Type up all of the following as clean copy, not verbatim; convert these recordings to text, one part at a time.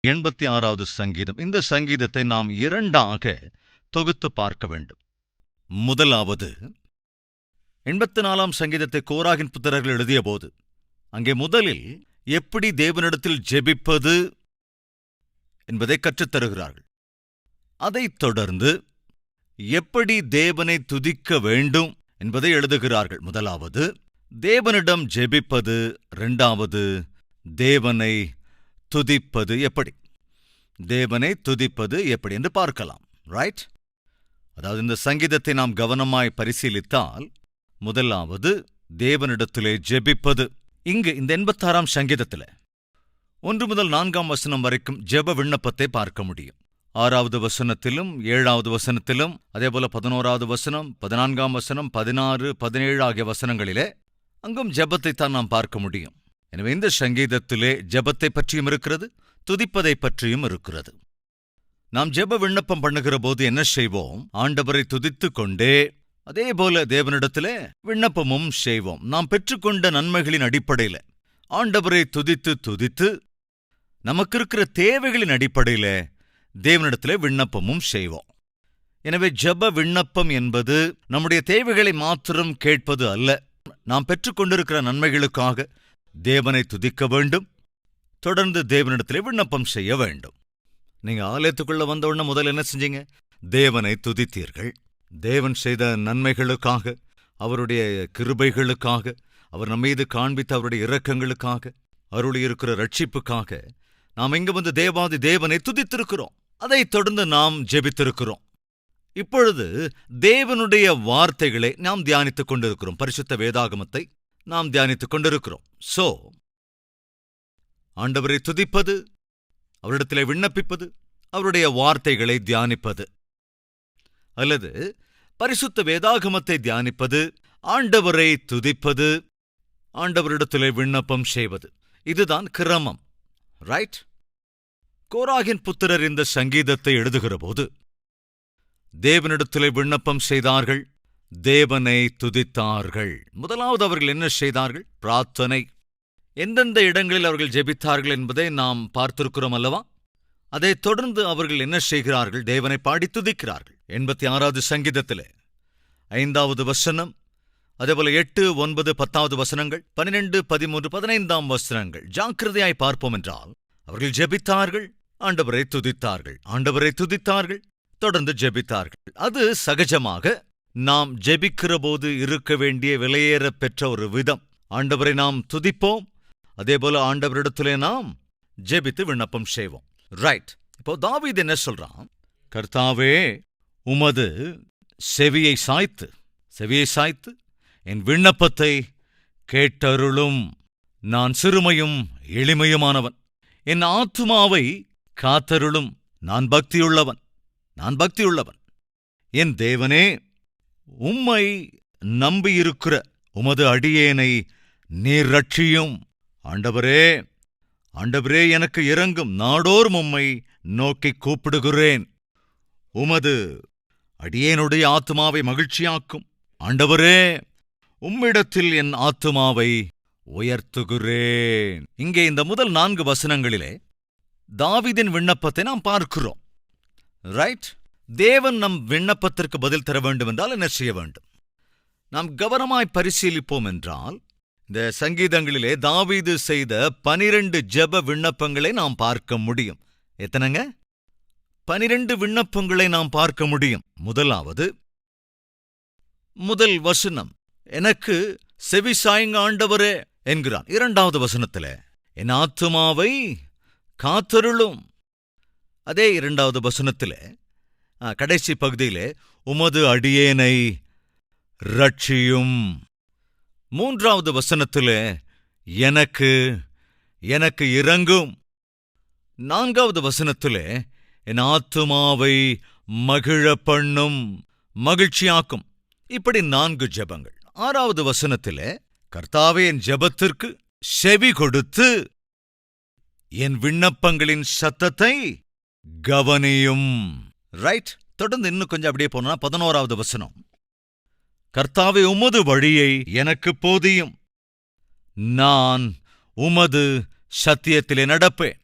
86வது சங்கீதம். இந்த சங்கீதத்தை நாம் இரண்டாக தொகுத்து பார்க்க வேண்டும். முதலாவது 84ஆம் சங்கீதத்தை கோராகின் புத்திரர்கள் எழுதிய போது அங்கே முதலில் எப்படி தேவனிடத்தில் ஜெபிப்பது என்பதை கற்றுத்தருகிறார்கள். அதைத் தொடர்ந்து எப்படி தேவனை துதிக்க வேண்டும் என்பதை எழுதுகிறார்கள். முதலாவது தேவனிடம் ஜெபிப்பது, இரண்டாவது தேவனை துதிப்பது எப்படி. தேவனை துதிப்பது எப்படி என்று பார்க்கலாம். ரைட்? அதாவது இந்த சங்கீதத்தை நாம் கவனமாய் பரிசீலித்தால் முதலாவது தேவனிடத்திலே ஜெபிப்பது. இங்கு இந்த 86ஆம் சங்கீதத்தில் 1 முதல் 4ஆம் வசனம் வரைக்கும் ஜெப விண்ணப்பத்தை பார்க்க முடியும். 6வது வசனத்திலும் 7வது வசனத்திலும், அதேபோல 11வது வசனம், 14ஆம் வசனம், 16, 17 ஆகிய வசனங்களிலே அங்கும் ஜெபத்தை தான் நாம் பார்க்க முடியும். எனவே இந்த சங்கீதத்திலே ஜெபத்தை பற்றியும் இருக்கிறது, துதிப்பதை பற்றியும் இருக்கிறது. நாம் ஜெப விண்ணப்பம் பண்ணுகிற போது என்ன செய்வோம்? ஆண்டவரை துதித்துக் கொண்டே அதேபோல தேவனிடத்திலே விண்ணப்பமும் செய்வோம். நாம் பெற்றுக்கொண்ட நன்மைகளின் அடிப்படையில் ஆண்டவரை துதித்து துதித்து நமக்கு இருக்கிற தேவைகளின் அடிப்படையில தேவனிடத்திலே விண்ணப்பமும் செய்வோம். எனவே ஜெப விண்ணப்பம் என்பது நம்முடைய தேவைகளை மாத்திரம் கேட்பது அல்ல. நாம் பெற்றுக்கொண்டிருக்கிற நன்மைகளுக்காக தேவனை துதிக்க வேண்டும், தொடர்ந்து தேவனிடத்திலே விண்ணப்பம் செய்ய வேண்டும். நீங்க ஆலயத்துக்குள்ள வந்தவுடனே முதல்ல என்ன செஞ்சீங்க? தேவனை துதித்தீர்கள். தேவன் செய்த நன்மைகளுக்காக, அவருடைய கிருபைகளுக்காக, அவர் நம்மீது காண்பித்த அவருடைய இரக்கங்களுக்காக, அருளியிருக்கிற ரட்சிப்புக்காக நாம் இங்கு வந்து தேவாதி தேவனை துதித்திருக்கிறோம். அதைத் தொடர்ந்து நாம் ஜெபித்திருக்கிறோம். இப்பொழுது தேவனுடைய வார்த்தைகளை நாம் தியானித்துக் கொண்டிருக்கிறோம். பரிசுத்த வேதாகமத்தை நாம் தியானித்துக் கொண்டிருக்கிறோம். சோ ஆண்டவரை துதிப்பது, அவரிடத்திலே விண்ணப்பிப்பது, அவருடைய வார்த்தைகளை தியானிப்பது, அல்லது பரிசுத்த வேதாகமத்தை தியானிப்பது, ஆண்டவரை துதிப்பது, ஆண்டவரிடத்திலே விண்ணப்பம் செய்வது, இதுதான் கிரமம். ரைட்? கோராகின் புத்திரர் இந்த சங்கீதத்தை எழுதுகிற போது தேவனிடத்திலே விண்ணப்பம் செய்தார்கள், தேவனை துதித்தார்கள். முதலாவது அவர்கள் என்ன செய்தார்கள்? பிரார்த்தனை. எந்தெந்த இடங்களில் அவர்கள் ஜெபித்தார்கள் என்பதை நாம் பார்த்திருக்கிறோம் அல்லவா? அதைத் தொடர்ந்து அவர்கள் என்ன செய்கிறார்கள்? தேவனை பாடி துதிக்கிறார்கள். 86வது சங்கீதத்திலே 5வது வசனம், அதேபோல 8, 9, 10வது வசனங்கள், 12, 13, 15ஆம் வசனங்கள் ஜாக்கிரதையாய் பார்ப்போம் என்றால் அவர்கள் ஜெபித்தார்கள், ஆண்டவரை துதித்தார்கள், ஆண்டவரை துதித்தார்கள், தொடர்ந்து ஜெபித்தார்கள். அது சகஜமாக நாம் ஜெபிக்கிற போது இருக்க வேண்டிய விலையேற பெற்ற ஒரு விதம். ஆண்டவரை நாம் துதிப்போம், அதேபோல ஆண்டவரிடத்திலே நாம் ஜெபித்து விண்ணப்பம் செய்வோம். ரைட்? இப்போ தாவீது என்ன சொல்றான்? கர்த்தாவே, உமது செவியை சாய்த்து என் விண்ணப்பத்தை கேட்டருளும். நான் சிறுமையும் எளிமையுமானவன். என் ஆத்துமாவை காத்தருளும். நான் பக்தியுள்ளவன். என் தேவனே, உம்மை நம்பியிருக்கிற உமது அடியேனை நீர் ரட்சியும். ஆண்டவரே, எனக்கு இரங்கும். நாடோறும் உம்மை நோக்கிக் கூப்பிடுகிறேன். உமது அடியேனுடைய ஆத்துமாவை மகிழ்ச்சியாக்கும். ஆண்டவரே, உம்மிடத்தில் என் ஆத்துமாவை உயர்த்துகிறேன். இங்கே இந்த முதல் 4 வசனங்களிலே தாவீதின் விண்ணப்பத்தை நாம் பார்க்கிறோம். ரைட்? தேவன் நம் விண்ணப்பத்திற்கு பதில் தர வேண்டும் என்றால் என்ன செய்ய வேண்டும்? நாம் கவனமாய் பரிசீலிப்போம் என்றால் இந்த சங்கீதங்களிலே தாவீது செய்த 12 ஜெப விண்ணப்பங்களை நாம் பார்க்க முடியும். எத்தனைங்க? 12 விண்ணப்பங்களை நாம் பார்க்க முடியும். முதலாவது, முதல் வசனம், எனக்கு செவி சாயுங்க ஆண்டவரே என்கிறான். 2வது வசனத்திலே என் ஆத்துமாவை காத்தருளும். அதே 2வது வசனத்திலே கடைசி பகுதியிலே உமது அடியேனை ரட்சியும். 3வது வசனத்திலே எனக்கு இரங்கும். 4வது வசனத்திலே என் ஆத்துமாவை மகிழ பண்ணும், மகிழ்ச்சியாக்கும். இப்படி 4 ஜெபங்கள். 6வது வசனத்திலே கர்த்தாவே, என் ஜெபத்திற்கு செவி கொடுத்து என் விண்ணப்பங்களின் சத்தத்தை கவனியும். ரைட்? தொடர்ந்து இன்னும் கொஞ்சம் அப்படியே போனா 11வது வசனம், கர்த்தாவே, உமது வழியை எனக்கு போதியும். நான் உமது சத்தியத்திலே நடப்பேன்.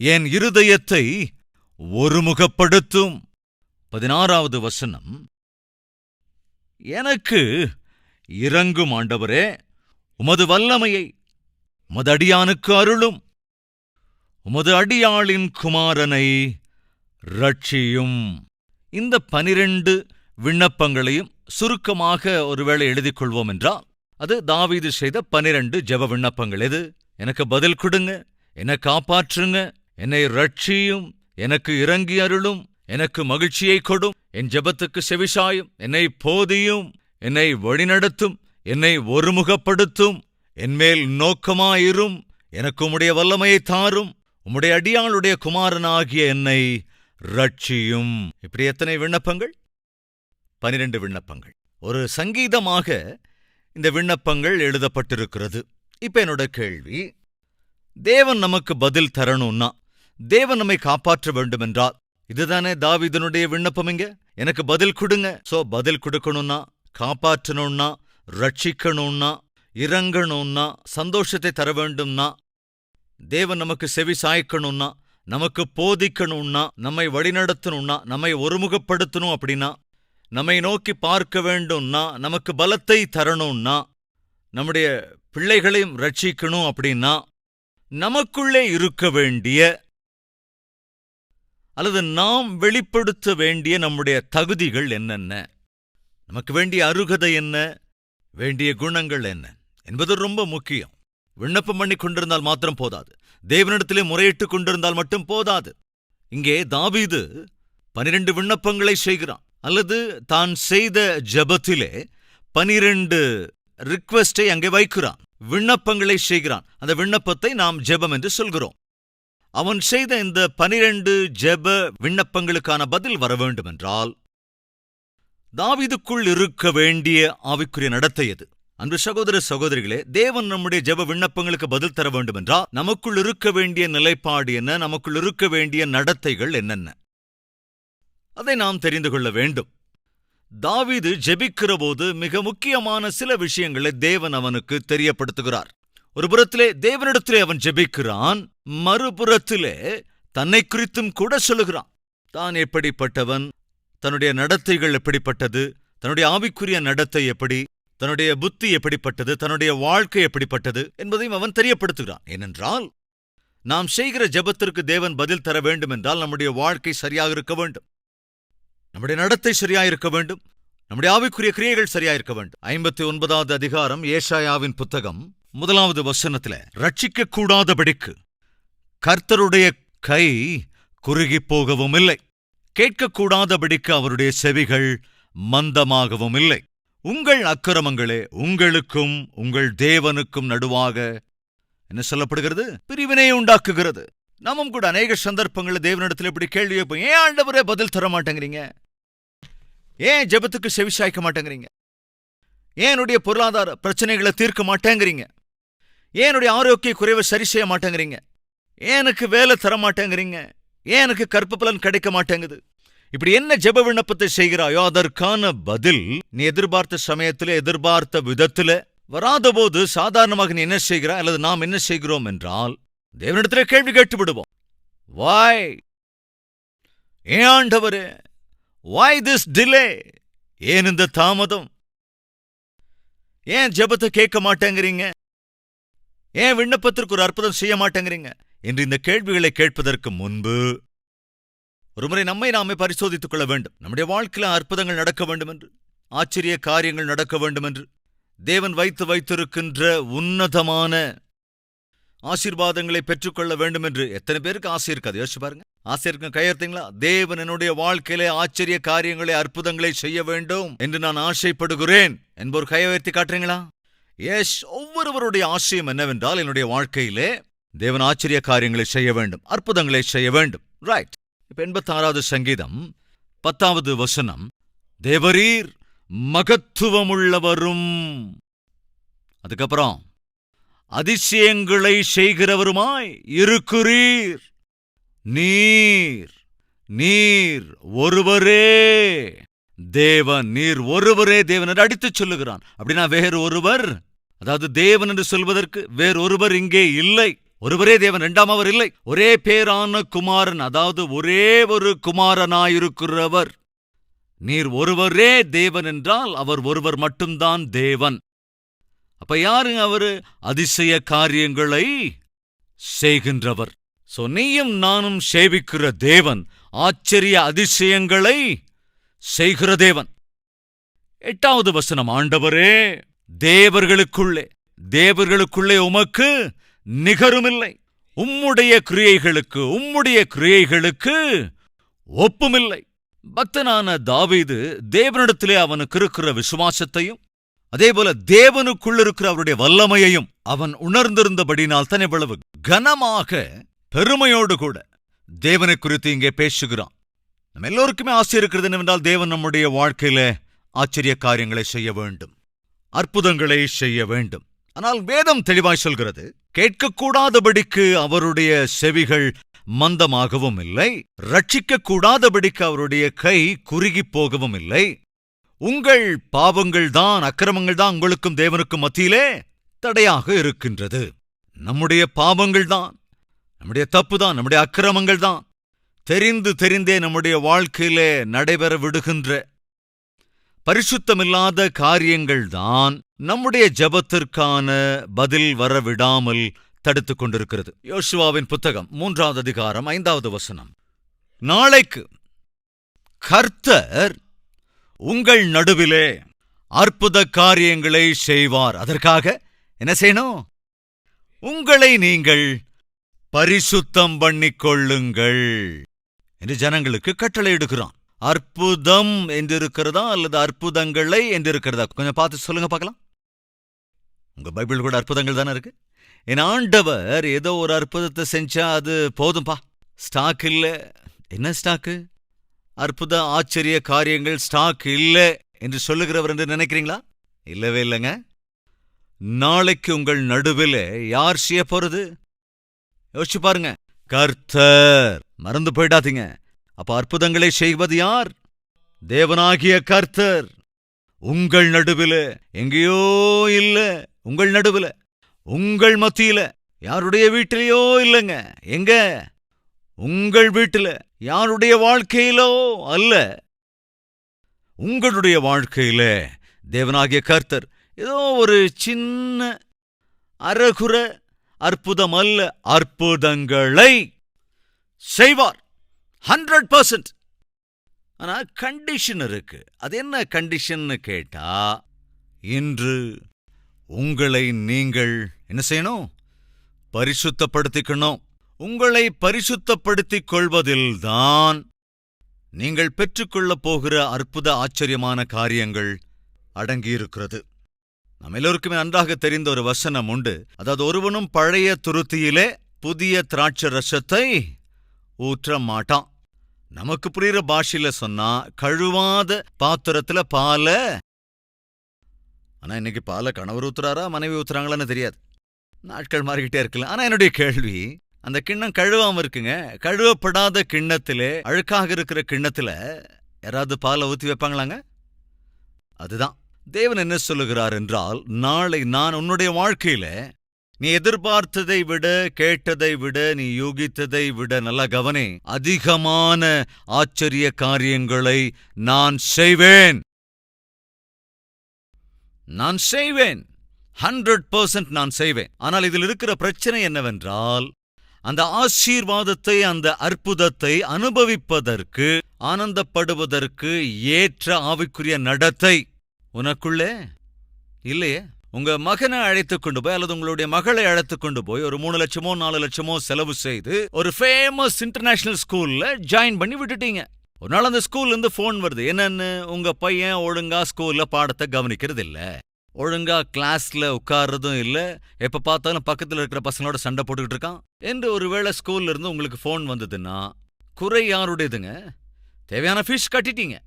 என் இருதயத்தை ஒருமுகப்படுத்தும். 16வது வசனம், எனக்கு இரங்கும் ஆண்டவரே, உமது வல்லமையை உமது அடியானுக்கு அருளும், உமது அடியாளின் குமாரனை ரட்சியும். இந்த 12 விண்ணப்பங்களையும் சுருக்கமாக ஒருவேளை எழுதிக் கொள்வோம் என்றால், அது தாவீது செய்த 12 ஜெப விண்ணப்பங்கள். எது? எனக்கு பதில் கொடுங்க, என்னை காப்பாற்றுங்க, என்னை ரட்சியும், எனக்கு இரங்கி அருளும், எனக்கு மகிழ்ச்சியை கொடும், என் ஜெபத்துக்கு செவிசாயும், என்னை போதியும், என்னை வழிநடத்தும், என்னை ஒருமுகப்படுத்தும், என்மேல் நோக்கமாயிரும், எனக்கு உம்முடைய வல்லமையை தாரும், உம்முடைய அடியாளுடைய குமாரனாகிய என்னை ரட்சியும். இப்படி எத்தனை விண்ணப்பங்கள்? 12 விண்ணப்பங்கள். ஒரு சங்கீதமாக இந்த விண்ணப்பங்கள் எழுதப்பட்டிருக்கிறது. இப்ப என்னோட கேள்வி, தேவன் நமக்கு பதில் தரணும்னா, தேவன் நம்மை காப்பாற்ற வேண்டுமென்றால், இதுதானே தாவீதுனுடைய விண்ணப்பம். இங்க எனக்கு பதில் கொடுங்க. சோ பதில் கொடுக்கணும்னா, காப்பாற்றணும்னா, ரட்சிக்கணும்னா, இரங்கணும்னா, சந்தோஷத்தை தர வேண்டும்னா, தேவன் நமக்கு செவி சாய்க்கணும்னா, நமக்கு போதிக்கணும்னா, நம்மை வழிநடத்தணும்னா, நம்மை ஒருமுகப்படுத்தணும் அப்படின்னா, நம்மை நோக்கி பார்க்க வேண்டும்னா, நமக்கு பலத்தை தரணும்னா, நம்முடைய பிள்ளைகளையும் ரட்சிக்கணும் அப்படின்னா, நமக்குள்ளே இருக்க வேண்டிய அல்லது நாம் வெளிப்படுத்த வேண்டிய நம்முடைய தகுதிகள் என்னென்ன, நமக்கு வேண்டிய அருகதை என்ன, வேண்டிய குணங்கள் என்ன என்பது ரொம்ப முக்கியம். விண்ணப்பம் பண்ணி கொண்டிருந்தால் மாத்திரம் போதாது, தேவனிடத்திலே முறையிட்டுக் கொண்டிருந்தால் மட்டும் போதாது. இங்கே தாவீது 12 விண்ணப்பங்களை செய்கிறான், அல்லது தான் செய்த ஜெபத்திலே 12 ரிக்வெஸ்டை அங்கே வைக்கிறான், விண்ணப்பங்களை செய்கிறான். அந்த விண்ணப்பத்தை நாம் ஜெபம் என்று சொல்கிறோம். அவன் செய்த இந்த 12 ஜெப விண்ணப்பங்களுக்கான பதில் வர வேண்டுமென்றால், தாவீதுக்குள் இருக்க வேண்டிய ஆவிக்குரிய நடத்தை எது? அன்பு சகோதர சகோதரிகளே, தேவன் நம்முடைய ஜெப விண்ணப்பங்களுக்கு பதில் தர வேண்டுமென்றால் நமக்குள் இருக்க வேண்டிய நிலைப்பாடு என்ன, நமக்குள் இருக்க வேண்டிய நடத்தைகள் என்னென்ன, அதை நாம் தெரிந்து கொள்ள வேண்டும். தாவீது ஜெபிக்கிற போது மிக முக்கியமான சில விஷயங்களை தேவன் அவனுக்கு தெரியப்படுத்துகிறார். ஒரு புறத்திலே தேவனிடத்திலே அவன் ஜெபிக்கிறான், மறுபுறத்திலே தன்னை குறித்தும் கூட சொல்லுகிறான். தான் எப்படிப்பட்டவன், தன்னுடைய நடத்தைகள் எப்படிப்பட்டது, தன்னுடைய ஆவிக்குரிய நடத்தை எப்படி, தன்னுடைய புத்தி எப்படிப்பட்டது, தன்னுடைய வாழ்க்கை எப்படிப்பட்டது என்பதையும் அவன் தெரியப்படுத்துகிறான். ஏனென்றால் நாம் செய்கிற ஜெபத்திற்கு தேவன் பதில் தர வேண்டுமென்றால் நம்முடைய வாழ்க்கை சரியாக இருக்க வேண்டும், நம்முடைய நடத்தை சரியாயிருக்க வேண்டும், நம்முடைய ஆவிக்குரிய கிரியைகள் சரியாயிருக்க வேண்டும். 59வது அதிகாரம் ஏசாயாவின் புத்தகம் 1வது வசனத்திலே, ரட்சிக்க கூடாதபடிக்கு கர்த்தருடைய கை குறுகிப் போகவும் இல்லை, கேட்கக்கூடாதபடிக்கு அவருடைய செவிகள் மந்தமாகவும் இல்லை, உங்கள் அக்கிரமங்களே உங்களுக்கும் உங்கள் தேவனுக்கும் நடுவாக என்ன சொல்லப்படுகிறது? பிரிவினை உண்டாக்குகிறது. நாமும் கூட அநேக சந்தர்ப்பங்களில் தேவனிடத்தில் இப்படி கேள்வி வைப்போம், ஏன் ஆண்டவரே பதில் தர மாட்டேங்கிறீங்க, ஏன் ஜெபத்துக்கு செவிசாய்க்க மாட்டேங்கிறீங்க, ஏன் என்னுடைய பொருளாதார பிரச்சனைகளை தீர்க்க மாட்டேங்கிறீங்க, ஏன் என்னுடைய ஆரோக்கிய குறைவை சரி செய்ய மாட்டேங்கிறீங்க, ஏன் எனக்கு வேலை தர மாட்டேங்கிறீங்க, ஏன் எனக்கு கற்ப பலன் கிடைக்க மாட்டேங்குது. இப்படி என்ன ஜெப விண்ணப்பத்தை செய்கிறாயோ அதற்கான பதில் நீ எதிர்பார்த்த சமயத்திலே எதிர்பார்த்த விதத்தில வராதபோது சாதாரணமாக நீ என்ன செய்கிறாய் அல்லது நாம் என்ன செய்கிறோம் என்றால் தேவனிடத்திலே கேள்வி கேட்டு விடுவோம். வாய், ஏன் ஆண்டவரே, வாய் திஸ் டிலே, ஏன் இந்த தாமதம், ஏன் ஜெபத்தை கேட்க மாட்டேங்கிறீங்க, ஏன் விண்ணப்பத்திற்கு ஒரு அற்புதம் செய்ய மாட்டேங்கிறீங்க என்று இந்த கேள்விகளை கேட்பதற்கு முன்பு ஒருமுறை நம்மை நாமே பரிசோதித்துக் கொள்ள வேண்டும். நம்முடைய வாழ்க்கையில் அற்புதங்கள் நடக்க வேண்டும் என்று, ஆச்சரிய காரியங்கள் நடக்க வேண்டும் என்று, தேவன் வைத்திருக்கின்ற உன்னதமான ஆசீர்வாதங்களை பெற்றுக்கொள்ள வேண்டும் என்று எத்தனை பேருக்கு ஆசை இருக்காது? யோசிச்சு பாருங்க. ஆசை இருக்க கையெழுத்தீங்களா? தேவன் என்னுடைய வாழ்க்கையிலே ஆச்சரிய காரியங்களை அற்புதங்களை செய்ய வேண்டும் என்று நான் ஆசைப்படுகிறேன் என்பவர் கையை உயர்த்தி காட்டுறீங்களா? எஸ். ஒவ்வொருவருடைய ஆசையும் என்னவென்றால் என்னுடைய வாழ்க்கையிலே தேவன் ஆச்சரிய காரியங்களை செய்ய வேண்டும், அற்புதங்களை செய்ய வேண்டும். ரைட். இப்ப 86வது சங்கீதம் 10வது வசனம், தேவரீர் மகத்துவமுள்ளவரும், அதுக்கப்புறம் அதிசயங்களை செய்கிறவருமாய் இருக்கிறீர், நீர் நீர் ஒருவரே தேவன், நீர் ஒருவரே தேவன் என்று அடித்துச் சொல்லுகிறான். அப்படின்னா வேறு ஒருவர், அதாவது தேவன் என்று சொல்வதற்கு வேறொருவர் இங்கே இல்லை. ஒருவரே தேவன், இரண்டாம் அவர் இல்லை. ஒரே பேரான குமாரன், அதாவது ஒரே ஒரு குமாரனாயிருக்கிறவர். நீர் ஒருவரே தேவன் என்றால் அவர் ஒருவர் மட்டும்தான் தேவன். அப்ப யாருங்க அவரு? அதிசய காரியங்களை செய்கின்றவர். சோ நீயும் நானும் சேவிக்கிற தேவன் ஆச்சரிய அதிசயங்களை செய்கிற தேவன். 8வது வசனம், ஆண்டவரே தேவர்களுக்குள்ளே உமக்கு நிகருமில்லை. உம்முடைய கிரியைகளுக்கு ஒப்புமில்லை. பக்தனான தாவீது தேவனிடத்திலே அவனுக்கு இருக்கிற விசுவாசத்தையும் அதேபோல தேவனுக்குள் இருக்கிற அவருடைய வல்லமையையும் அவன் உணர்ந்திருந்தபடினால் தான் இவ்வளவு கனமாக பெருமையோடு கூட தேவனை குறித்து இங்கே பேசுகிறான். நம்ம எல்லோருக்குமே ஆசை இருக்கிறது என்னவென்றால் தேவன் நம்முடைய வாழ்க்கையில ஆச்சரிய காரியங்களை செய்ய வேண்டும், அற்புதங்களை செய்ய வேண்டும். ஆனால் வேதம் தெளிவாய் சொல்கிறது, கேட்கக்கூடாதபடிக்கு அவருடைய செவிகள் மந்தமாகவும் இல்லை, ரட்சிக்கக்கூடாதபடிக்கு அவருடைய கை குறுகி போகவும் இல்லை. உங்கள் பாவங்கள் தான், அக்கிரமங்கள் தான் உங்களுக்கும் தேவனுக்கும் மத்தியிலே தடையாக இருக்கின்றது. நம்முடைய பாவங்கள் தான், நம்முடைய தப்பு தான், நம்முடைய அக்கிரமங்கள் தான் தெரிந்தே நம்முடைய வாழ்க்கையிலே நடைபெற விடுகின்ற பரிசுத்தமில்லாத காரியங்கள் தான் நம்முடைய ஜெபத்திற்கான பதில் வரவிடாமல் தடுத்துக் கொண்டிருக்கிறது. யோசுவாவின் புத்தகம் 3வது அதிகாரம் 5வது வசனம், நாளைக்கு கர்த்தர் உங்கள் நடுவிலே அற்புத காரியங்களை செய்வார். அதற்காக என்ன செய்யணும்? உங்களை நீங்கள் பரிசுத்தம் பண்ணிக்கொள்ளுங்கள் என்று ஜனங்களுக்கு கட்டளையிடுகிறான். அற்புதம் என்றிருக்கிறதா அல்லது அற்புதங்களை என்றிருக்கிறதா? கொஞ்சம் பார்த்து சொல்லுங்க பார்க்கலாம். உங்க பைபிள் கூட அற்புதங்கள் தானே இருக்கு. என் ஆண்டவர் ஏதோ ஒரு அற்புதத்தை செஞ்சா அது போதும்பா, ஸ்டாக் இல்ல. என்ன ஸ்டாக்கு? அற்புத ஆச்சரிய காரியங்கள் ஸ்டாக் இல்ல என்று சொல்லுகிறவர் என்று நினைக்கிறீங்களா? இல்லவே இல்லைங்க. நாளைக்கு உங்கள் நடுவில் யார் செய்ய போறது? யோசிச்சு பாருங்க. கர்த்தர். மறந்து போயிடாதீங்க. அப்ப அற்புதங்களை செய்வது யார்? தேவனாகிய கர்த்தர். உங்கள் நடுவில் எங்கேயோ இல்ல, உங்கள் நடுவில், உங்கள் மத்தியில, யாருடைய வீட்டிலேயோ இல்லைங்க. எங்க? உங்கள் வீட்டில, யாருடைய வாழ்க்கையிலோ அல்ல, உங்களுடைய வாழ்க்கையில தேவனாகிய கர்த்தர் ஏதோ ஒரு சின்ன அரகுர அற்புதம் அல்ல, அற்புதங்களை செய்வார் 100%. ஆனா கண்டிஷன் இருக்கு. அது என்ன கண்டிஷன் கேட்டா, இன்று உங்களை நீங்கள் என்ன செய்யணும்? பரிசுத்தப்படுத்திக்கணும். உங்களை பரிசுத்தப்படுத்திக் கொள்வதில்தான் நீங்கள் பெற்றுக்கொள்ளப் போகிற அற்புத ஆச்சரியமான காரியங்கள் அடங்கியிருக்கிறது. நம்ம எல்லோருக்குமே நன்றாக தெரிந்த ஒரு வசனம் உண்டு. அதாவது, ஒருவனும் பழைய துருத்தியிலே புதிய திராட்சை ரசத்தை ஊற்ற மாட்டான். நமக்கு புரியுற பாஷையில சொன்னா, கழுவாத பாத்திரத்துல பால. ஆனா இன்னைக்கு பால கணவர் ஊத்துறாரா மனைவி ஊத்துறாங்களான்னு தெரியாது, நாட்கள் மாறிக்கிட்டே இருக்கலாம். ஆனா என்னுடைய கேள்வி, அந்த கிண்ணம் கழுவாம இருக்குங்க. கழுவப்படாத கிண்ணத்திலே, அழுக்காக இருக்கிற கிண்ணத்துல யாராவது பாலை ஊத்தி வைப்பாங்களாங்க? அதுதான் தேவன் என்ன சொல்லுகிறார் என்றால், நாளை நான் உன்னுடைய வாழ்க்கையில நீ எதிர்பார்த்ததை விட, கேட்டதை விட, நீ யூகித்ததை விட, நல்ல கவனி, அதிகமான ஆச்சரிய காரியங்களை நான் செய்வேன். 100% நான் செய்வேன். ஆனால் இதில் இருக்கிற பிரச்சனை என்னவென்றால், அந்த ஆசீர்வாதத்தை, அந்த அற்புதத்தை அனுபவிப்பதற்கு, ஆனந்தப்படுவதற்கு ஏற்ற ஆவிக்குரிய நடத்தை உனக்குள்ளே இல்லையே. உங்க மகனை அழைத்துக் கொண்டு போய் அல்லது உங்களுடைய மகளை அழைத்துக் கொண்டு போய் ஒரு 3 லட்சமோ 4 லட்சமோ செலவு செய்து ஒரு ஃபேமஸ் இன்டர்நேஷனல் ஸ்கூல்ல ஜாயின் பண்ணி விட்டுட்டீங்க. ஒரு நாள் அந்த ஸ்கூல்ல இருந்து போன் வருது. என்னன்னு? உங்க பையன் ஒழுங்கா ஸ்கூல்ல பாடத்தை கவனிக்கிறது இல்ல, ஒழுங்கா கிளாஸ்ல உட்கார்றதும் இல்ல, எப்ப பார்த்தாலும் பக்கத்துல இருக்கிற பசங்களோட சண்டை போட்டுக்கிட்டு இருக்கான் என்று ஒருவேளை ஸ்கூல்ல இருந்து உங்களுக்கு போன் வந்ததுன்னா, குறை யாருடையதுங்க? தேவையான ஃபீஸ் கட்டிட்டீங்க.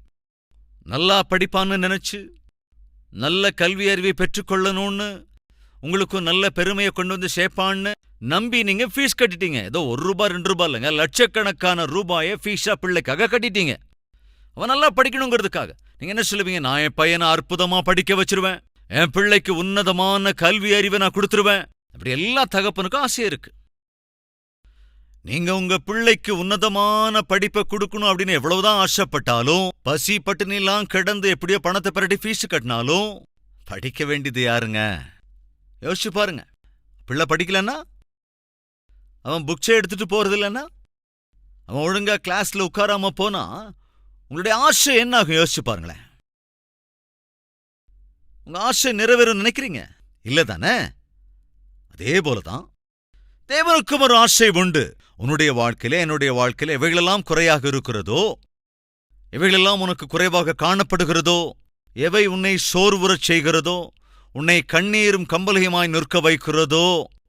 நல்லா படிப்பான்னு நினைச்சு, நல்ல கல்வி அறிவை பெற்றுக்கொள்ளணும்னு, உங்களுக்கு நல்ல பெருமையை கொண்டு வந்து சேர்ப்பான்னு நம்பி நீங்க ஃபீஸ் கட்டிட்டீங்க. ஏதோ ₹1 ₹2 இல்லைங்க, லட்சக்கணக்கான ரூபாயை ஃபீஸா பிள்ளைக்காக கட்டிட்டீங்க. அவன் நல்லா படிக்கணுங்கிறதுக்காக. நீங்க என்ன சொல்லுவீங்க? நான் என் பையனை அற்புதமா படிக்க வச்சிருவேன், என் பிள்ளைக்கு உன்னதமான கல்வி அறிவை நான் கொடுத்துருவேன். அப்படி எல்லா தகப்பனுக்கும் ஆசை இருக்கு. நீங்க உங்க பிள்ளைக்கு உன்னதமான படிப்பை கொடுக்கணும் அப்படின்னு எவ்வளவுதான் ஆசைப்பட்டாலும், பசி பட்டினிலாம் கிடந்து எப்படியோ பணத்தை பெரட்டி ஃபீஸ் கட்டினாலும் படிக்க வேண்டியது யாருங்க? யோசிச்சு பாருங்க. பிள்ளை படிக்கலன்னா, அவன் புக்ஸே எடுத்துட்டு போறது இல்லைன்னா, அவன் ஒழுங்கா கிளாஸ்ல உட்காராம போனா உங்களுடைய ஆசை என்ன ஆகும்? யோசிச்சு பாருங்களேன். உங்க ஆசை நிறைவேறும் நினைக்கிறீங்க இல்லதானே? அதே போலதான் தேவனுக்கும் ஒரு ஆசை உண்டு. உன்னுடைய வாழ்க்கையில, என்னுடைய வாழ்க்கையில எவைகளெல்லாம் குறையாக இருக்கிறதோ, எவைகளெல்லாம் உனக்கு குறைவாக காணப்படுகிறதோ, எவை உன்னை சோர்வுறச் செய்கிறதோ, உன்னை கண்ணீரும் கம்பலையுமாய் நிற்க வைக்கிறதோ,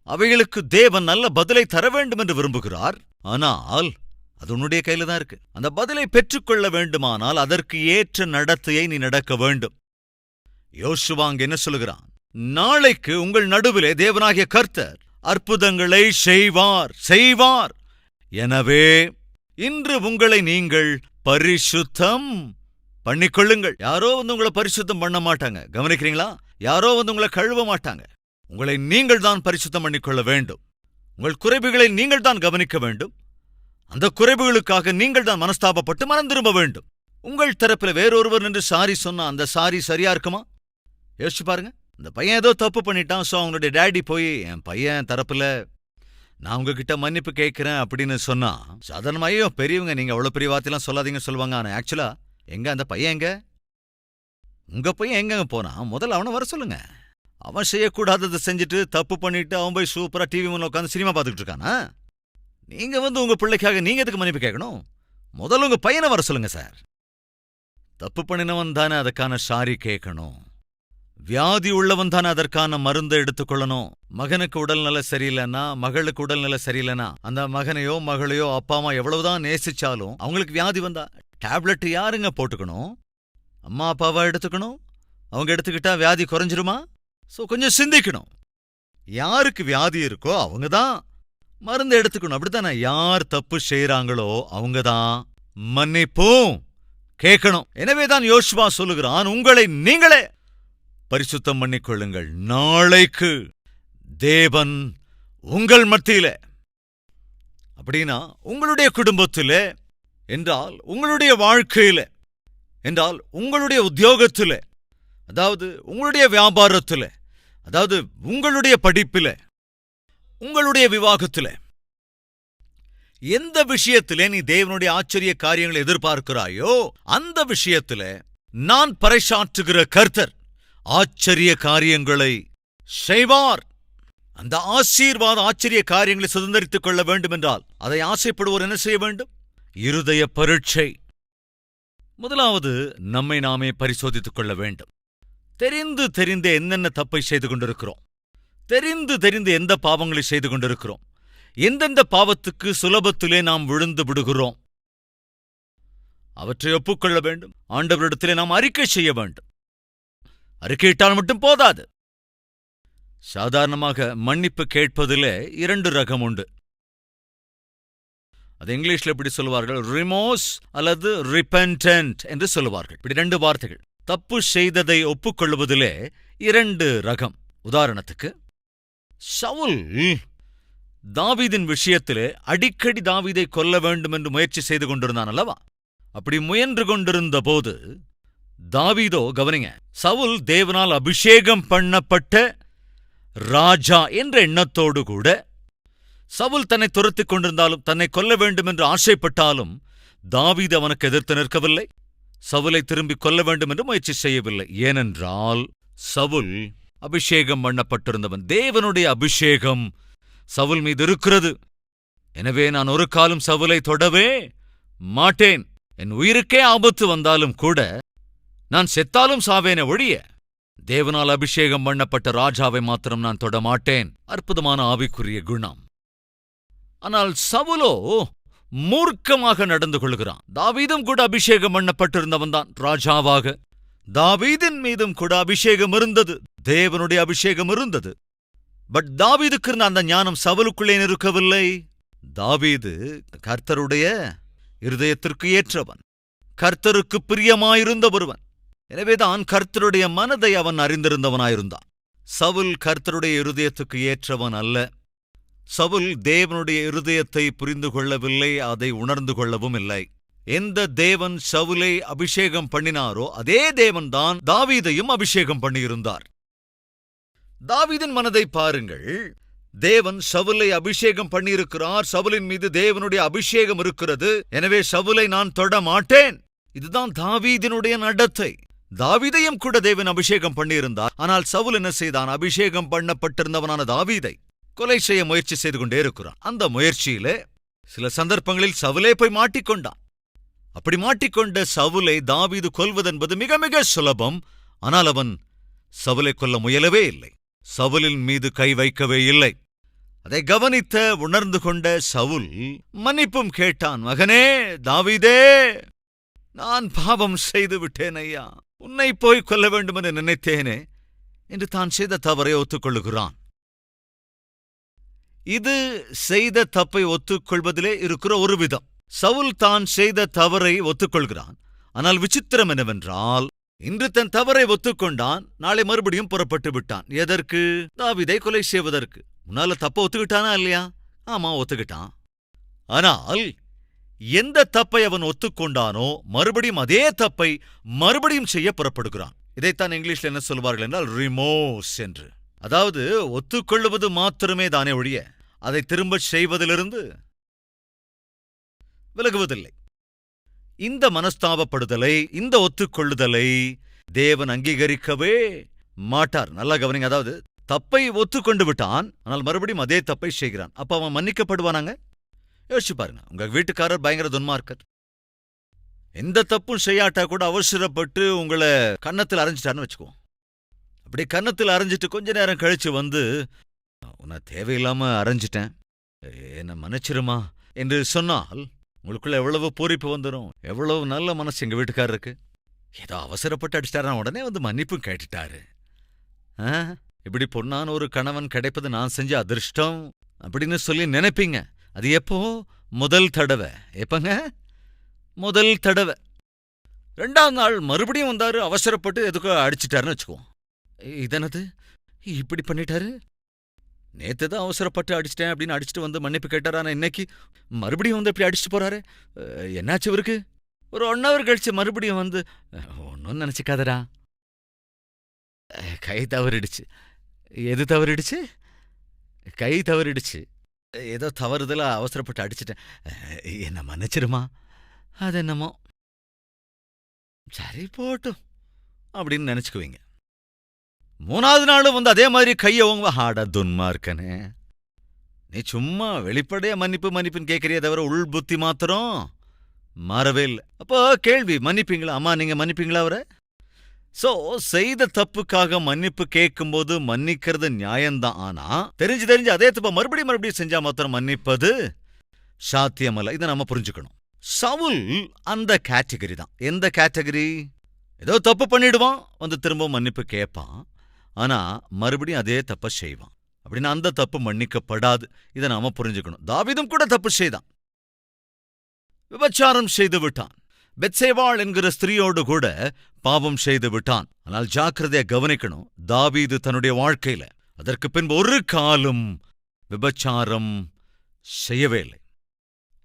அவைகளுக்கு தேவன் நல்ல பதிலை தர வேண்டும் என்று விரும்புகிறார். ஆனால் அது உன்னுடைய கையில தான் இருக்கு. அந்த பதிலை பெற்றுக்கொள்ள வேண்டுமானால் அதற்கு ஏற்ற நடத்தையை நீ நடக்க வேண்டும். யோசுவா அங்க என்ன சொல்லுகிறான்? நாளைக்கு உங்கள் நடுவிலே தேவனாகிய கர்த்தர் அற்புதங்களை செய்வார். எனவே இன்று உங்களை நீங்கள் பரிசுத்தம் பண்ணிக்கொள்ளுங்கள். யாரோ உங்களை பரிசுத்தம் பண்ண மாட்டாங்க, கவனிக்கிறீங்களா? யாரோ உங்களை கழுவ மாட்டாங்க. உங்களை நீங்கள் தான் பரிசுத்தம் பண்ணிக்கொள்ள வேண்டும். உங்கள் குறைவுகளை நீங்கள் தான் கவனிக்க வேண்டும். அந்த குறைவுகளுக்காக நீங்கள் தான் மனஸ்தாபப்பட்டு மனம் திரும்ப வேண்டும். உங்கள் தரப்பில் வேறொருவர் நின்று சாரி சொன்னா அந்த சாரி சரியா இருக்குமா? யோசிச்சு பாருங்க. அந்த பையன் ஏதோ தப்பு பண்ணிட்டான். ஸோ அவங்களுடைய டேடி போய் என் பையன் தரப்புல நான் உங்ககிட்ட மன்னிப்பு கேட்கிறேன் அப்படின்னு சொன்னா, சாதாரணமாயோ பெரியவங்க நீங்க அவ்வளவு பெரிய வார்த்தையெல்லாம் சொல்லாதீங்க சொல்லுவாங்க. ஆனா ஆக்சுவலா எங்க அந்த பையன் எங்க? உங்க பையன் எங்க போனா? முதல்ல அவனை வர சொல்லுங்க. அவன் செய்யக்கூடாததை செஞ்சுட்டு தப்பு பண்ணிட்டு அவன் போய் சூப்பரா டிவி முன்ன உட்காந்து சினிமா பார்த்துக்கிட்டு இருக்கானா? நீங்க உங்க பிள்ளைக்காக நீங்க எதுக்கு மன்னிப்பு கேட்கணும்? முதல்ல உங்க பையனை வர சொல்லுங்க சார். தப்பு பண்ணினவன் தானே அதற்கான சாரி கேட்கணும். வியாதி உள்ளவன் தானே அதற்கான மருந்தை எடுத்துக்கொள்ளணும். மகனுக்கு உடல்நல சரியில்லைன்னா, மகளுக்கு உடல்நல சரியில்லைன்னா, அந்த மகனையோ மகளையோ அப்பா அம்மா எவ்வளவுதான் நேசிச்சாலும் அவங்களுக்கு வியாதி வந்தா டேப்லெட் யாருங்க போட்டுக்கணும்? அம்மா அப்பாவா எடுத்துக்கணும்? அவங்க எடுத்துக்கிட்டா வியாதி குறைஞ்சிருமா? சோ கொஞ்சம் சிந்திக்கணும். யாருக்கு வியாதி இருக்கோ அவங்க தான் மருந்து எடுத்துக்கணும். அப்படித்தானே? யார் தப்பு செய்யறாங்களோ அவங்க தான் மன்னிப்பும் கேட்கணும். எனவேதான் யோசுவா சொல்லுகிறான், உங்களை நீங்களே பரிசுத்தம் பண்ணிக்கொள்ளுங்கள். நாளைக்கு தேவன் உங்கள் மத்தியில, அப்படின்னா உங்களுடைய குடும்பத்தில என்றால், உங்களுடைய வாழ்க்கையில என்றால், உங்களுடைய உத்தியோகத்தில, அதாவது உங்களுடைய வியாபாரத்தில, அதாவது உங்களுடைய படிப்பில, உங்களுடைய விவாகத்தில, எந்த விஷயத்திலே நீ தேவனுடைய ஆச்சரிய காரியங்களை எதிர்பார்க்கிறாயோ அந்த விஷயத்தில நான் பறைசாற்றுகிற கர்த்தர் ஆச்சரிய காரியங்களை செய்வார். அந்த ஆசீர்வாத ஆச்சரிய காரியங்களை சுதந்திரித்துக் கொள்ள வேண்டும் என்றால் அதை ஆசைப்படுவோர் என்ன செய்ய வேண்டும்? இருதய பரீட்சை. முதலாவது நம்மை நாமே பரிசோதித்துக் கொள்ள வேண்டும். தெரிந்து என்னென்ன தப்பை செய்து கொண்டிருக்கிறோம், தெரிந்து எந்த பாவங்களை செய்து கொண்டிருக்கிறோம், எந்தெந்த பாவத்துக்கு சுலபத்திலே நாம் விழுந்து விடுகிறோம், அவற்றை ஒப்புக்கொள்ள வேண்டும். ஆண்டவரிடத்திலே நாம் அறிக்கை செய்ய வேண்டும். அறிக்கையிட்டால் மட்டும் போதாது. சாதாரணமாக மன்னிப்பு கேட்பதிலே 2 ரகம் உண்டு. அது இங்கிலீஷ்ல எப்படி சொல்லுவார்கள்? ரிமோர்ஸ் அல்லது ரிபென்டன்ட் என்று சொல்லுவார்கள். இப்படி 2 வார்த்தைகள். தப்பு செய்ததை ஒப்புக்கொள்வதிலே 2 ரகம். உதாரணத்துக்கு, சவுல் தாவீதின் விஷயத்திலே அடிக்கடி தாவீதை கொல்ல வேண்டும் என்று முயற்சி செய்து கொண்டிருந்தான் அல்லவா? அப்படி முயன்று கொண்டிருந்த போது தாவீதோ, கவனிங்க, சவுல் தேவனால் அபிஷேகம் பண்ணப்பட்ட ராஜா என்ற எண்ணத்தோடு கூட சவுல் தன்னை துரத்திக் கொண்டிருந்தாலும், தன்னை கொல்ல வேண்டும் என்று ஆசைப்பட்டாலும் தாவீது அவனுக்கு எதிர்த்து நிற்கவில்லை. சவுலை திரும்பி கொல்ல வேண்டும் என்று முயற்சி செய்யவில்லை. ஏனென்றால் சவுல் அபிஷேகம் பண்ணப்பட்டிருந்தவன். தேவனுடைய அபிஷேகம் சவுல் மீது இருக்கிறது. எனவே நான் ஒரு காலம் சவுலை தொடவே மாட்டேன். என் உயிருக்கே ஆபத்து வந்தாலும் கூட, நான் செத்தாலும் சாவேன ஒழிய தேவனால் அபிஷேகம் பண்ணப்பட்ட ராஜாவை மாத்திரம் நான் தொடமாட்டேன். அற்புதமான ஆவிக்குரிய குணம். ஆனால் சவுலோ மூர்க்கமாக நடந்து கொள்கிறான். தாவீதும் கூட அபிஷேகம் பண்ணப்பட்டிருந்தவன் தான் ராஜாவாக. தாவீதின் மீதும் கூட அபிஷேகம் இருந்தது, தேவனுடைய அபிஷேகம் இருந்தது. பட் தாவீதுக்கு இருந்த அந்த ஞானம் சவுலுக்குள்ளே இருக்கவில்லை. தாவீது கர்த்தருடைய இருதயத்திற்கு ஏற்றவன், கர்த்தருக்கு பிரியமாயிருந்த ஒருவன். எனவேதான் கர்த்தருடைய மனதை அவன் அறிந்திருந்தவனாயிருந்தான். சவுல் கர்த்தருடைய இருதயத்துக்கு ஏற்றவன் அல்ல. சவுல் தேவனுடைய இருதயத்தை புரிந்து கொள்ளவில்லை, அதை உணர்ந்து கொள்ளவும் இல்லை. எந்த தேவன் சவுலை அபிஷேகம் பண்ணினாரோ அதே தேவன்தான் தாவீதையும் அபிஷேகம் பண்ணியிருந்தார். தாவீதின் மனதை பாருங்கள். தேவன் சவுலை அபிஷேகம் பண்ணியிருக்கிறார். சவுலின் மீது தேவனுடைய அபிஷேகம் இருக்கிறது. எனவே சவுலை நான் தொட மாட்டேன். இதுதான் தாவீதினுடைய நடத்தை. தாவீதையும் கூட தேவன் அபிஷேகம் பண்ணியிருந்தார். ஆனால் சவுல் என்ன செய்தான்? அபிஷேகம் பண்ணப்பட்டிருந்தவனான தாவீதை கொலை செய்ய முயற்சி செய்து கொண்டே இருக்கிறான். அந்த முயற்சியிலே சில சந்தர்ப்பங்களில் சவுலே போய் மாட்டிக்கொண்டான். அப்படி மாட்டிக்கொண்ட சவுலை தாவீது கொல்வதென்பது மிக மிக சுலபம். ஆனால் அவன் சவுலை கொல்ல முயலவே இல்லை. சவுலின் மீது கை வைக்கவே இல்லை. அதை கவனித்த உணர்ந்து கொண்ட சவுல் மன்னிப்பும் கேட்டான். மகனே தாவீதே, நான் பாவம் செய்து விட்டேன் ஐயா, உன்னை போய் கொல்ல வேண்டுமென்று நினைத்தேனே என்று தான் செய்த தவறை ஒத்துக்கொள்ளுகிறான். இது செய்த தப்பை ஒத்துக்கொள்வதிலே இருக்கிற ஒரு விதம். சவுல் தான் செய்த தவறை ஒத்துக்கொள்கிறான். ஆனால் விசித்திரம் என்னவென்றால், இன்று தன் தவறை ஒத்துக்கொண்டான், நாளை மறுபடியும் புறப்பட்டு விட்டான். எதற்கு? தாவீதை கொலை செய்வதற்கு. முன்னால தப்ப ஒத்துக்கிட்டானா இல்லையா? ஆமா, ஒத்துக்கிட்டான். ஆனால் எந்த தப்பை அவன் ஒத்துக்கொண்டானோ மறுபடியும் அதே தப்பை மறுபடியும் செய்ய புறப்படுகிறான். இதைத்தான் இங்கிலீஷ்ல என்ன சொல்வார்கள் என்றால் ரிமோர்ஸ் என்று. அதாவது ஒத்துக்கொள்ளுவது மாத்திரமே தானே ஒழிய அதை திரும்ப செய்வதிலிருந்து விலகுவதில்லை. இந்த மனஸ்தாபப்படுதலை, இந்த ஒத்துக்கொள்ளுதலை தேவன் அங்கீகரிக்கவே மாட்டார். நல்லா கவனிங்க. அதாவது தப்பை ஒத்துக்கொண்டு விட்டான், ஆனால் மறுபடியும் அதே தப்பை செய்கிறான். அப்ப அவன் மன்னிக்கப்படுவானாங்க? யோசிச்சு பாருங்க. உங்க வீட்டுக்காரர் பயங்கர துன்மார்க்கர். எந்த தப்பும் செய்யாட்டா கூட அவசரப்பட்டு உங்களை கன்னத்தில் அரைஞ்சிட்டான்னு வச்சுக்குவோம். அப்படி கன்னத்தில் அரைஞ்சிட்டு கொஞ்ச நேரம் கழிச்சு வந்து, உன்னை தேவையில்லாம அரைஞ்சிட்டேன், என்ன மன்னிச்சிருமா என்று சொன்னால் உங்களுக்குள்ள எவ்வளவு பூரிப்பு வந்துடும். எவ்வளவு நல்ல மனசு எங்க வீட்டுக்காரருக்கு. ஏதோ அவசரப்பட்டு அடிச்சிட்டாரா, உடனே வந்து மன்னிப்பும் கேட்டுட்டாரு. இப்படி பொண்ணான ஒரு கணவன் கிடைப்பது நான் செஞ்ச அதிர்ஷ்டம் அப்படின்னு சொல்லி நினைப்பீங்க. அது எப்போ? முதல் தடவை. எப்பங்க? முதல் தடவை. 2ஆம் நாள் மறுபடியும் வந்தாரு, அவசரப்பட்டு எதுக்கோ அடிச்சிட்டாருன்னு வச்சுக்குவோம். இதனது இப்படி பண்ணிட்டாரு? நேத்து தான் அவசரப்பட்டு அடிச்சிட்டேன் அப்படின்னு அடிச்சுட்டு வந்து மன்னிப்பு கேட்டாரா, இன்னைக்கு மறுபடியும் வந்து இப்படி அடிச்சுட்டு போறாரு. என்னாச்சு இவருக்கு? ஒரு 1 hour கழிச்சு மறுபடியும் வந்து, ஒன்னும் நினைச்சுக்காதரா, கை தவறிடுச்சு. எது தவறிடுச்சு? கை தவறிடுச்சு. ஏதோ தவறுதலா அவசரப்பட்டு அடிச்சிட்டேன், என்ன மன்னிச்சிருமா. அது என்னமோ சரி போட்டும் அப்படின்னு நினைச்சுக்குவீங்க. 3ஆவது நாளும் வந்து அதே மாதிரி கைய உங்க ஹாட துன்மார்க்கனே, நீ சும்மா வெளிப்படையா மன்னிப்புன்னு கேட்கறியே தவிர உள் புத்தி மாத்திரம் மாறவே இல்லை. அப்போ கேள்வி, மன்னிப்பீங்களா? அம்மா நீங்க மன்னிப்பீங்களா அவரை? சோ செய்த தப்புக்காக மன்னிப்பு கேட்கும்போது மன்னிக்கிறது நியாயம்தான். ஆனா தெரிஞ்சு அதே தப்ப மறுபடியும் செஞ்சா மாத்திரம் மன்னிப்பது சாத்தியமல்ல. இதை நம்ம புரிஞ்சுக்கணும். சவுல் அந்த கேட்டகரி தான். எந்த கேட்டகரி? ஏதோ தப்பு பண்ணிடுவான், வந்து திரும்ப மன்னிப்பு கேட்பான், ஆனா மறுபடியும் அதே தப்ப செய்வான். அப்படின்னா அந்த தப்பு மன்னிக்கப்படாது. இதை நாம புரிஞ்சுக்கணும். தாவீதும் கூட தப்பு செய்தான், விபச்சாரம் செய்து விட்டான். பெத்சேவாள் என்கிற ஸ்திரீயோடு கூட பாவம் செய்து விட்டான். ஆனால் ஜாக்கிரதையா கவனிக்கணும், தாவீது தன்னுடைய வாழ்க்கையில அதற்கு பின்பு ஒரு காலம் விபச்சாரம் செய்யவே இல்லை.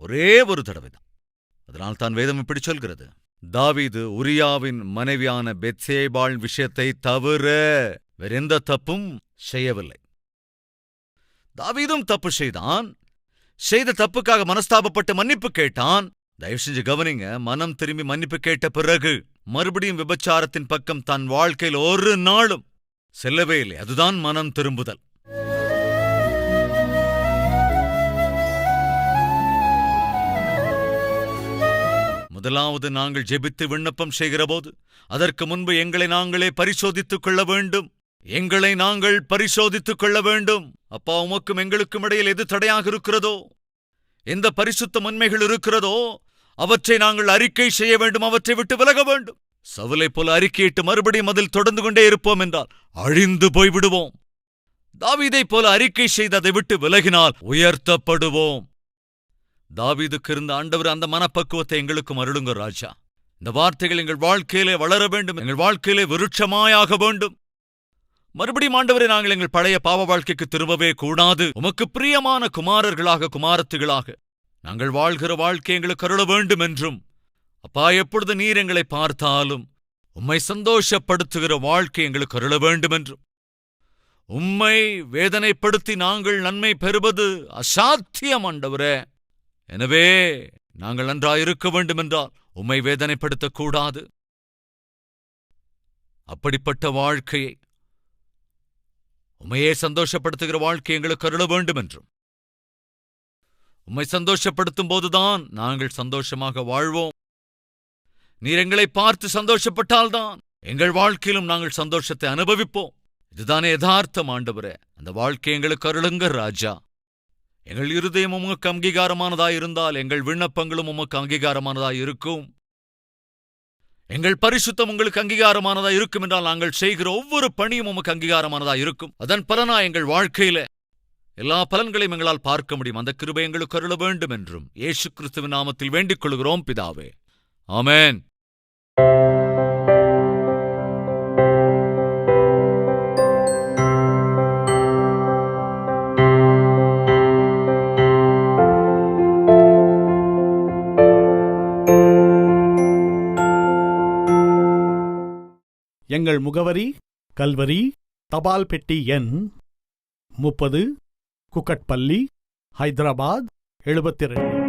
ஒரே ஒரு தடவை தான். அதனால் தான் வேதம் இப்படி சொல்கிறது, தாவீது உரியாவின் மனைவியான பெத்சேபாள் விஷயத்தை தவிர வேறெந்த தப்பும் செய்யவில்லை. தாவீதும் தப்பு செய்தான். செய்த தப்புக்காக மனஸ்தாபப்பட்டு மன்னிப்பு கேட்டான். தயவு செஞ்சு கவனிங்க, மனம் திரும்பி மன்னிப்பு கேட்ட பிறகு மறுபடியும் விபச்சாரத்தின் பக்கம் தன் வாழ்க்கையில் ஒரு நாளும் செல்லவே இல்லை. அதுதான் மனம் திரும்புதல். முதலாவது நாங்கள் ஜெபித்து விண்ணப்பம் செய்கிற போது அதற்கு முன்பு எங்களை நாங்களே பரிசோதித்துக் கொள்ள வேண்டும். எங்களை நாங்கள் பரிசோதித்துக் கொள்ள வேண்டும். அப்பா, உமக்கும் எங்களுக்கும் இடையில் எது தடையாக இருக்கிறதோ, எந்த பரிசுத்த உண்மைகள் இருக்கிறதோ அவற்றை நாங்கள் அறிக்கை செய்ய வேண்டும், அவற்றை விட்டு விலக வேண்டும். சவுலை போல அறிக்கையிட்டு மறுபடியும் அதில் தொடர்ந்து கொண்டே இருப்போம் என்றால் அழிந்து போய்விடுவோம். தாவீதை போல அறிக்கை செய்து அதை விட்டு விலகினால் உயர்த்தப்படுவோம். தாவீதுக்கு இருந்த ஆண்டவர் அந்த மனப்பக்குவத்தை எங்களுக்கும் அருளுங்க ராஜா. இந்த வார்த்தைகள் எங்கள் வாழ்க்கையிலே வளர வேண்டும், எங்கள் வாழ்க்கையிலே விருட்சமாயாக வேண்டும். மறுபடியும் ஆண்டவரே, நாங்கள் எங்கள் பழைய பாவ வாழ்க்கைக்கு திரும்பவே கூடாது. உமக்கு பிரியமான குமாரர்களாக, குமாரத்திகளாக நாங்கள் வாழ்கிற வாழ்க்கை எங்களுக்கு அருள வேண்டும் என்றும், அப்பா, எப்பொழுது நீர் எங்களை பார்த்தாலும் உம்மை சந்தோஷப்படுத்துகிற வாழ்க்கை எங்களுக்கு அருள வேண்டும் என்றும், உம்மை வேதனைப்படுத்தி நாங்கள் நன்மை பெறுவது அசாத்தியம் ஆண்டவரே. எனவே நாங்கள் நன்றாயிருக்க வேண்டுமென்றால் உம்மை வேதனைப்படுத்தக்கூடாது. அப்படிப்பட்ட வாழ்க்கையை, உம்மையே சந்தோஷப்படுத்துகிற வாழ்க்கை எங்களுக்கு அருள வேண்டும் என்றும், உம்மை சந்தோஷப்படுத்தும் போதுதான் நாங்கள் சந்தோஷமாக வாழ்வோம். நீர் எங்களை பார்த்து சந்தோஷப்பட்டால்தான் எங்கள் வாழ்க்கையிலும் நாங்கள் சந்தோஷத்தை அனுபவிப்போம். இதுதானே யதார்த்தம் ஆண்டவரே. அந்த வாழ்க்கை எங்களுக்கு அருளுங்க ராஜா. எங்கள் இருதயம் உமக்கு அங்கீகாரமானதாயிருந்தால் எங்கள் விண்ணப்பங்களும் உமக்கு அங்கீகாரமானதாய் இருக்கும். எங்கள் பரிசுத்தம் உங்களுக்கு அங்கீகாரமானதாய் இருக்கும் என்றால் நாங்கள் செய்கிற ஒவ்வொரு பணியும் உமக்கு அங்கீகாரமானதாய் இருக்கும். அதன் பலனா எங்கள் வாழ்க்கையில எல்லா பலன்களையும் எங்களால் பார்க்க முடியும். அந்த கிருபை எங்களுக்கு அருள வேண்டும் என்றும் இயேசு கிறிஸ்துவின் நாமத்தில் வேண்டிக் கொள்கிறோம் பிதாவே. ஆமென். எங்கள் முகவரி: கல்வரி, தபால் பெட்டி எண் 30, குக்கட்பள்ளி, ஹைதராபாத் 72.